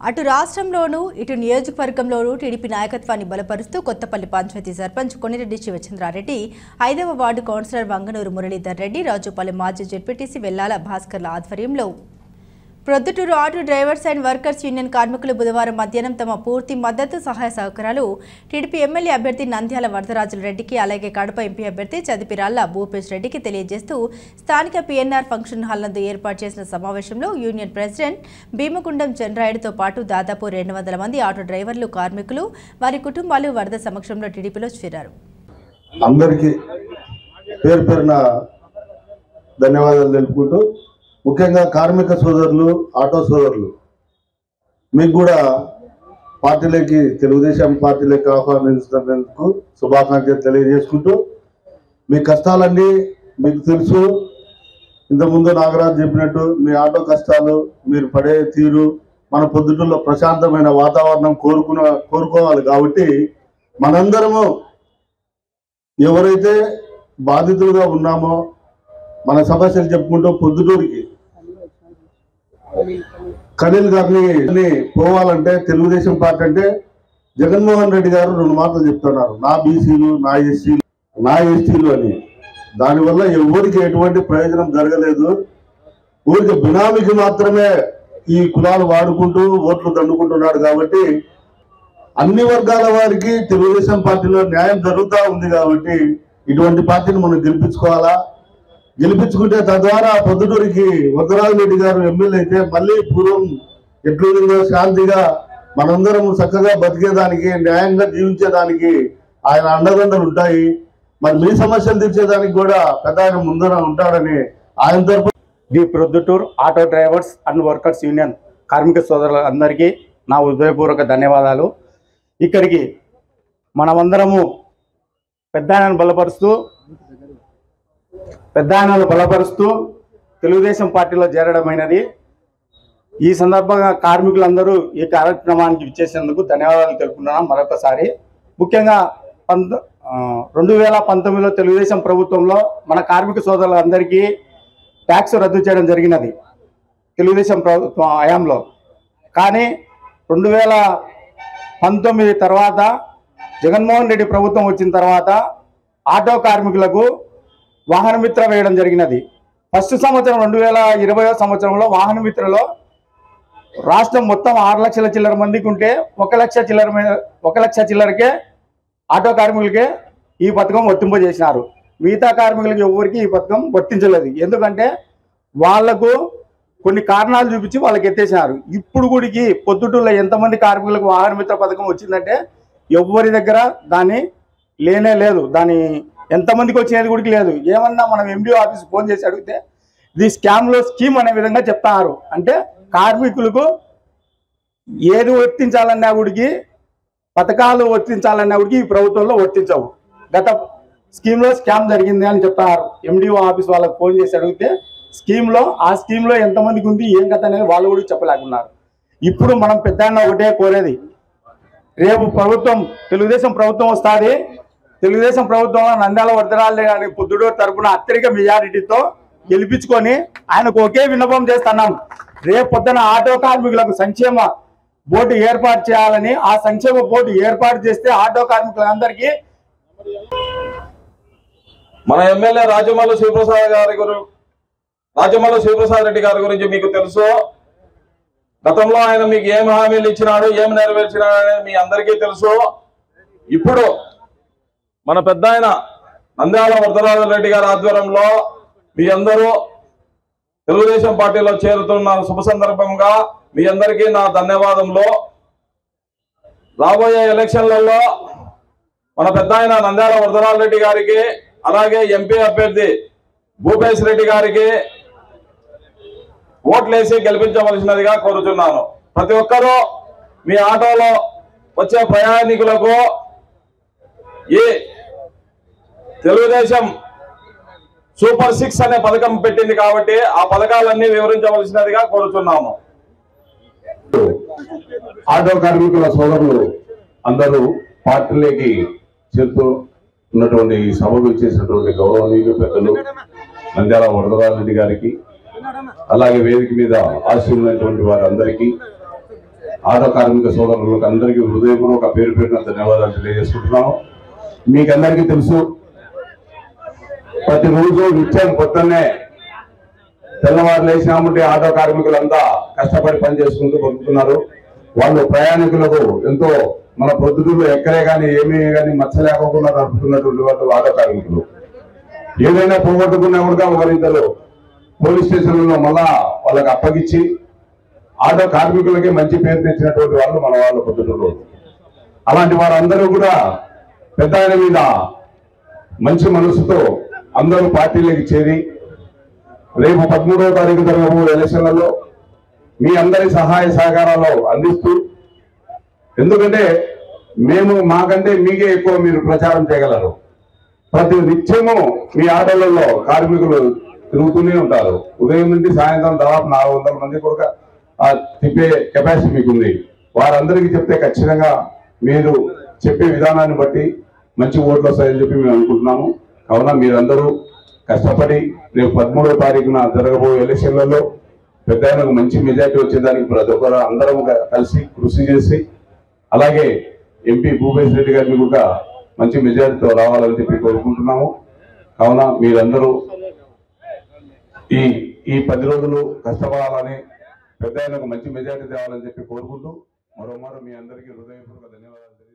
అటు రాష్ట్రంలోనూ ఇటు నియోజకవర్గంలోనూ టీడీపీ నాయకత్వాన్ని బలపరుస్తూ కొత్తపల్లి పంచాయతీ సర్పంచ్ కొనిరెడ్డి శివచంద్రారెడ్డి 5వ వార్డు కౌన్సిలర్ వంగనూరు మురళీధర్ రెడ్డి రాజుపాలెం మాజీ జెడ్పీటీసీ వెల్లాల భాస్కర్ల ఆధ్వర్యంలో Proddatur auto drivers and workers union కార్మికులు బుధవారం మధ్యాహ్నం తమ పూర్తి మద్దతు సహాయ సహకారాలు టీడీపీ ఎమ్మెల్యే అభ్యర్థి నంద్యాల వరదరాజుల రెడ్డికి అలాగే కడప ఎంపీ అభ్యర్థి చదిపిరాళ్ల భూపేష్ రెడ్డికి తెలియజేస్తూ స్థానిక పీఎన్ఆర్ ఫంక్షన్ హాల్ నందు ఏర్పాటు చేసిన సమావేశంలో యూనియన్ ప్రెసిడెంట్ భీమగుండం చంద్రాయుడుతో పాటు దాదాపు 200 మంది ఆటో డ్రైవర్లు కార్మికులు వారి కుటుంబాలు వరద సమక్షంలో టీడీపీలో చేరారు. అందరికీ పేరు పేరున ధన్యవాదాలు తెలుపుకుంటూ ముఖ్యంగా కార్మిక సోదరులు ఆటో సోదరులు మీకు కూడా పార్టీలోకి తెలుగుదేశం పార్టీలోకి ఆహ్వానించినందుకు శుభాకాంక్షలు తెలియజేసుకుంటూ మీ కష్టాలన్నీ మీకు తెలుసు. ఇంతకుముందు నాగరాజు చెప్పినట్టు మీ ఆటో కష్టాలు మీరు పడే తీరు మన పొద్దుటూరులో ప్రశాంతమైన వాతావరణం కోరుకోవాలి. కాబట్టి మనందరము ఎవరైతే బాధితులుగా ఉన్నామో మన సమస్యలు చెప్పుకుంటూ పొద్దుటూరికి ఖలీల్ గారిని పోవాలంటే తెలుగుదేశం పార్టీ అంటే జగన్మోహన్ రెడ్డి గారు 2 మాటలు చెప్తున్నారు, నా బీసీలు నా ఎస్సీలు నా ఎస్టీలు అని. దానివల్ల ఎవరికి ఎటువంటి ప్రయోజనం జరగలేదు. ఊరికి బినామీకి మాత్రమే ఈ కులాలు వాడుకుంటూ ఓట్లు దండుకుంటున్నాడు. కాబట్టి అన్ని వర్గాల వారికి తెలుగుదేశం పార్టీలో న్యాయం జరుగుతూ ఉంది. కాబట్టి ఇటువంటి పార్టీని మనం గెలిపించుకోవాలా. గెలిపించుకుంటే తద్వారా పొద్దుటూరికి వరదరాజరెడ్డి గారు ఎమ్మెల్యే అయితే మళ్ళీ పూర్వం ఎట్లుందో శాంతిగా మనందరం చక్కగా బతికేదానికి న్యాయంగా జీవించేదానికి ఆయన అండదండలు ఉంటాయి. మరి మీ సమస్యలు తీర్చేదానికి కూడా పెద్ద ఆయన ముందర ఉంటాడని ఆయన తరపు the Proddatur auto drivers and workers union కార్మిక సోదరులందరికీ నా హృదయపూర్వక ధన్యవాదాలు. ఇక్కడికి మనమందరము పెద్ద ఆయనను బలపరుస్తూ తెలుగుదేశం పార్టీలో చేరడమైనది. ఈ సందర్భంగా కార్మికులందరూ ఈ కార్యక్రమానికి ఇచ్చేసేందుకు ధన్యవాదాలు తెలుపుతున్నాం మరొకసారి. ముఖ్యంగా 2019లో తెలుగుదేశం ప్రభుత్వంలో మన కార్మిక సోదరులందరికీ ట్యాక్స్ రద్దు చేయడం జరిగినది తెలుగుదేశం ప్రభుత్వం హయాంలో. కానీ 2019 తర్వాత జగన్మోహన్ రెడ్డి ప్రభుత్వం వచ్చిన తర్వాత ఆటో కార్మికులకు వాహన మిత్ర వేయడం జరిగినది. ఫస్ట్ సంవత్సరం 2020వ సంవత్సరంలో వాహన మిత్రలో రాష్ట్రం మొత్తం 6 లక్షల చిల్లర మందికి ఉంటే 1 లక్ష చిల్లరకే ఆటో కార్మికులకే ఈ పథకం వర్తింపజేసినారు. మిగతా కార్మికులకి ఎవరికి ఈ పథకం వర్తించలేదు. ఎందుకంటే వాళ్లకు కొన్ని కారణాలు చూపించి వాళ్ళకి ఎత్తేసినారు. ఇప్పుడు కూడా పొద్దుటూరులో ఎంతమంది కార్మికులకు వాహన మిత్ర పథకం వచ్చిందంటే ఎవరి దగ్గర దాన్ని లేనే లేదు. దాని ఎంతమందికి వచ్చినది కూడా లేదు. ఏమన్నా మనం ఎండిఓ ఆఫీస్ ఫోన్ చేసి అడిగితే ఇది స్కీమ్ అనే విధంగా చెప్తారు. అంటే కార్మికులకు ఏది వర్తించాలన్నా కూడా పథకాలు వర్తించాలన్నా కూడా ఈ ప్రభుత్వంలో వర్తించవు. గత స్కీమ్లో స్కామ్ జరిగింది అని చెప్తారు. ఎండిఓ ఆఫీస్ వాళ్ళకి ఫోన్ చేసి అడిగితే ఆ స్కీమ్లో ఎంతమందికి ఉంది ఏం కథ అనేది వాళ్ళు కూడా చెప్పలేకున్నారు. ఇప్పుడు మనం పెద్ద ఒకటే కోరేది, రేపు తెలుగుదేశం ప్రభుత్వం వస్తుంది. తెలుగుదేశం ప్రభుత్వంలో నంద్యాల వరదరాజుల గారి పొద్దుటూరు తరపున అత్యధిక మెజారిటీతో గెలిపించుకొని ఆయనకు ఒకే విన్నపం చేస్తున్నాం. రేపు పొద్దున ఆటో కార్మికులకు సంక్షేమ బోర్డు ఏర్పాటు చేయాలని, ఆ సంక్షేమ బోర్డు ఏర్పాటు చేస్తే ఆటో కార్మికులందరికీ మన ఎమ్మెల్యే రాజమల్లు శివప్రసాద్ రెడ్డి గారి గురించి మీకు తెలుసు. గతంలో ఆయన మీకు ఏం హామీలు ఇచ్చినాడు, ఏం నెరవేర్చినాడు అనేది మీ అందరికీ తెలుసు. ఇప్పుడు మన పెద్ద ఆయన నంద్యాల వరదరాజుల రెడ్డి గారి ఆధ్వర్యంలో మీ అందరూ తెలుగుదేశం పార్టీలో చేరుతున్న శుభ సందర్భంగా మీ అందరికీ నా ధన్యవాదములు. రాబోయే ఎలక్షన్లలో మన పెద్ద ఆయన నంద్యాల వరదరాజుల రెడ్డి గారికి అలాగే ఎంపీ అభ్యర్థి భూపేష్ రెడ్డి గారికి ఓట్లేసి గెలిపించవలసినదిగా కోరుతున్నాను. ప్రతి ఒక్కరూ మీ ఆటోలో వచ్చే ప్రయాణికులకు ఈ తెలుగుదేశం సూపర్ 6 అనే పథకం పెట్టింది కాబట్టి ఆ పథకాలన్నీ వివరించవలసినదిగా కోరుతున్నాము. ఆటో కార్మికుల సోదరులు అందరూ పార్టీలోకి చేరుతూ ఉన్నటువంటి సభకు ఇచ్చేసినటువంటి గౌరవనీయులు పెద్దలు నంద్యాల వరదరాజరెడ్డి గారికి అలాగే వేదిక మీద ఆశీర్వదించినటువంటి వారందరికీ ఆటో కార్మిక సోదరులకు అందరికీ హృదయపూర్వక పేరు పేరున ధన్యవాదాలు తెలియజేసుకుంటున్నాను. మీకందరికీ తెలుసు, ప్రతిరోజు నిత్యం పొద్దున్నే తెల్లవారు లేచినామంటే ఆటో కార్మికులంతా కష్టపడి పని చేసుకుంటూ బతుకుతున్నారు. వాళ్ళు ప్రయాణికులకు ఎంతో మన పొద్దుటూరులో ఎక్కడే కానీ ఏమీ కానీ మచ్చ లేకుండా నడుపుతున్నటువంటి వాళ్ళు ఆటో కార్మికులు. ఏదైనా పోగొట్టుకున్నా కూడా ఒకరిద్దరు పోలీస్ స్టేషన్లలో మళ్ళా వాళ్ళకి అప్పగించి ఆటో కార్మికులకి మంచి పేరు తెచ్చినటువంటి వాళ్ళు మన వాళ్ళు పొద్దుటూరు. అలాంటి వారందరూ కూడా పెద్ద ఆయన మీద మంచి మనసుతో అందరూ పార్టీలోకి చేరి రేపు 13వ తారీఖు జరగబోయే ఎలక్షన్లలో మీ అందరి సహాయ సహకారాలు అందిస్తూ, ఎందుకంటే మేము మాకంటే మీకే ఎక్కువ మీరు ప్రచారం చేయగలరు. ప్రతి నిత్యము మీ ఆటోలలో కార్మికులు తిరుగుతూనే ఉంటారు. ఉదయం నుండి సాయంత్రం దాదాపు 400 మంది కూడా తిప్పే కెపాసిటీ మీకుంది. వారందరికీ చెప్తే ఖచ్చితంగా మీరు చెప్పే విధానాన్ని బట్టి మంచి ఓట్లు వస్తాయని చెప్పి మేము అనుకుంటున్నాము. కావున మీరందరూ కష్టపడి రేపు 13వ తారీఖున జరగబోయే ఎలక్షన్లలో పెద్ద ఆయనకు మంచి మెజార్టీ వచ్చేదానికి ప్రతి ఒక్కరు అందరం కలిసి కృషి చేసి, అలాగే ఎంపీ భూపేష్ రెడ్డి గారిని కూడా మంచి మెజార్టీతో రావాలని చెప్పి కోరుకుంటున్నాము. కావున మీరందరూ ఈ 10 రోజులు కష్టపడాలని, పెద్ద ఆయనకు మంచి మెజార్టీ తేవాలని చెప్పి కోరుకుంటూ మరోమారు మీ అందరికీ హృదయపూర్వక ధన్యవాదాలు.